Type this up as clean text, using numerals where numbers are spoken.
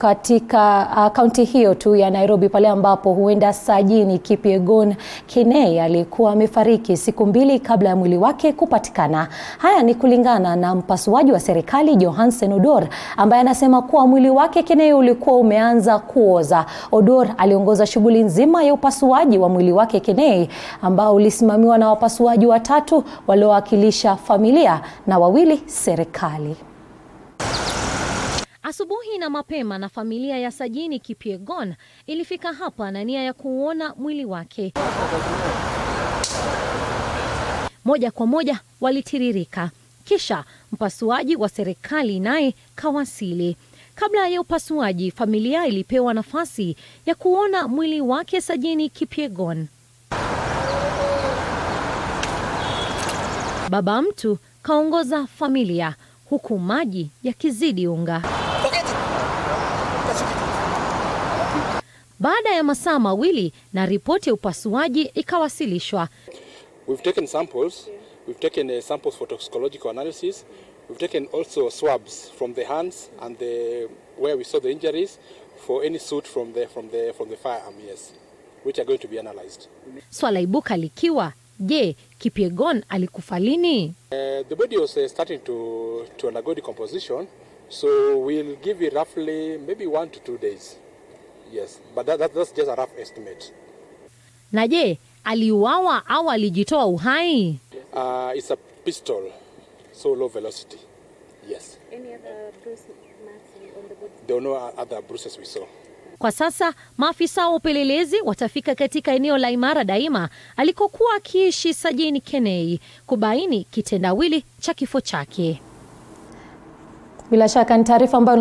Katika kaunti hiyo tu ya Nairobi, pale ambapo huenda Sajini Kipyegon Kenei alikuwa amefariki siku mbili kabla ya mwili wake kupatikana. Haya ni kulingana na mpasuaji wa serikali Johansen Odor, ambaye anasema kuwa mwili wake Kenei ulikuwa umeanza kuoza. Odor aliongoza shughuli nzima ya upasuaji wa mwili wake Kenei, ambao ulisimamiwa na wapasuaji watatu waliowakilisha familia na wawili serikali. Asubuhi na mapema na familia ya Sajini Kipyegon ilifika hapa na nia ya kuona mwili wake. Moja kwa moja walitiririka. Kisha mpasuaji wa serikali naye kawasili. Kabla ya upasuaji, familia ilipewa nafasi ya kuona mwili wake Sajini Kipyegon. Baba mtu kaongoza familia huku maji yakizidi unga. Baada ya masaa mawili na ripoti ya upasuaji ikawasilishwa. We've taken samples. We've taken samples for toxicological analysis. We've taken also swabs from the hands and where we saw the injuries for any soot from the firearm, yes, which are going to be analyzed. Swala ibuka likiwa, je, Kipyegon alikufa lini? The body was starting to undergo decomposition, so we'll give it roughly maybe 1 to 2 days. Yes, but that's just a rough estimate. Na je, aliuawa au alijitoa uhai? It's a pistol, so low velocity. Yes. Any other bruise marks on the body? There are no other bruises we saw. Kwa sasa maafisa wa upelelezi watafika katika eneo la Imara Daima alikokuwa akiishi Sajini Kenei kubaini kitendawili cha kifo chake. Bila shaka ni taarifa ambayo